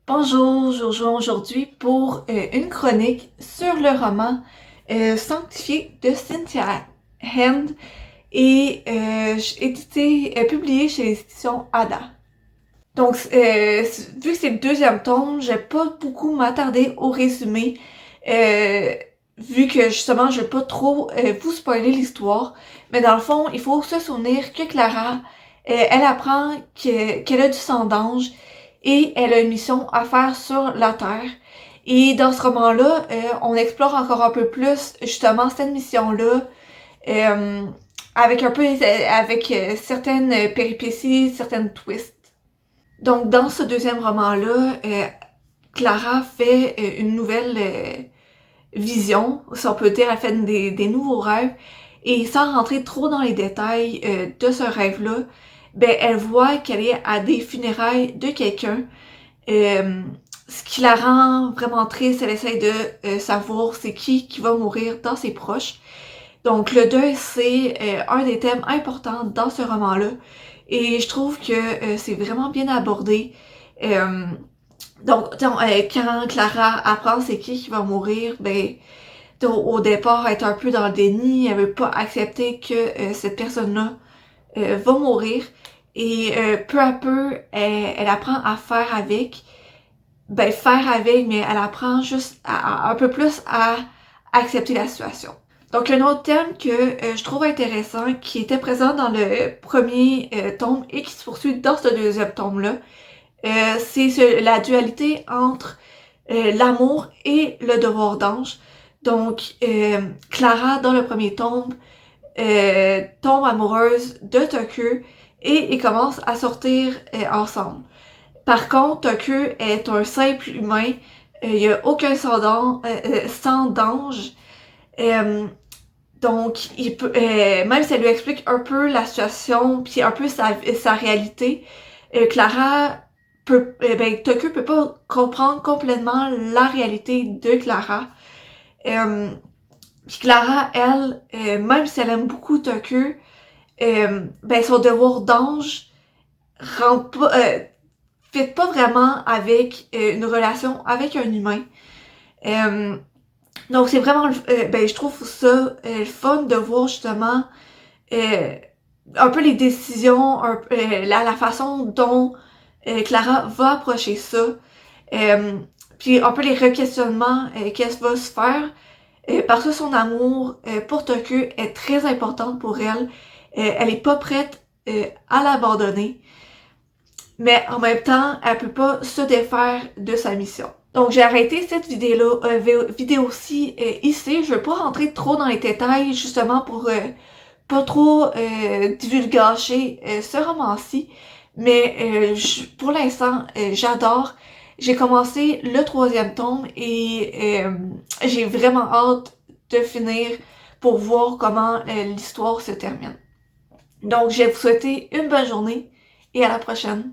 Bonjour, je vous rejoins aujourd'hui pour une chronique sur le roman Sanctifié de Cynthia Hand et publié chez les éditions Ada. Donc, vu que c'est le deuxième tome, je vais pas beaucoup m'attarder au résumé, euh, vu que justement je vais pas trop vous spoiler l'histoire. Mais dans le fond, il faut se souvenir que Clara, elle apprend qu'elle a du sang d'ange et elle a une mission à faire sur la Terre. Et dans ce roman-là, on explore encore un peu plus justement cette mission-là, euh, avec certaines péripéties, certaines twists. Donc, dans ce deuxième roman-là, Clara fait une nouvelle vision, si on peut dire, elle fait des nouveaux rêves, et sans rentrer trop dans les détails de ce rêve-là, ben, elle voit qu'elle est à des funérailles de quelqu'un, ce qui la rend vraiment triste. Elle essaie de savoir c'est qui va mourir dans ses proches. Donc, le deuil, c'est un des thèmes importants dans ce roman-là. Et je trouve que c'est vraiment bien abordé. Euh, quand Clara apprend c'est qui va mourir, ben, au départ, elle est un peu dans le déni. Elle veut pas accepter que cette personne-là va mourir. Et peu à peu, elle apprend à faire avec. Ben, faire avec, mais elle apprend juste un peu plus à accepter la situation. Donc, un autre thème que je trouve intéressant, qui était présent dans le premier tome et qui se poursuit dans ce deuxième tome-là, c'est la dualité entre l'amour et le devoir d'ange. Donc, Clara, dans le premier tome, tombe amoureuse de Tucker et ils commencent à sortir ensemble. Par contre, Tucker est un simple humain, il n'y a aucun sang d'ange. Euh, donc, il peut, même si elle lui explique un peu la situation, puis un peu sa réalité, Clara Tucker peut pas comprendre complètement la réalité de Clara. Puis Clara, elle, même si elle aime beaucoup Tucker, ben son devoir d'ange rend pas, fit pas vraiment avec une relation avec un humain. Euh, donc c'est vraiment, ben je trouve ça le fun de voir justement euh, un peu les décisions, la façon dont Clara va approcher ça, puis un peu les re-questionnements qu'elle va se faire, parce que son amour pour Tucker est très important pour elle. Elle est pas prête à l'abandonner, mais en même temps, elle peut pas se défaire de sa mission. Donc j'ai arrêté cette vidéo-ci ici. Je veux pas rentrer trop dans les détails justement pour pas trop divulgacher ce roman-ci, mais pour l'instant, j'adore. J'ai commencé le troisième tome et j'ai vraiment hâte de finir pour voir comment l'histoire se termine. Donc, je vais vous souhaiter une bonne journée et à la prochaine.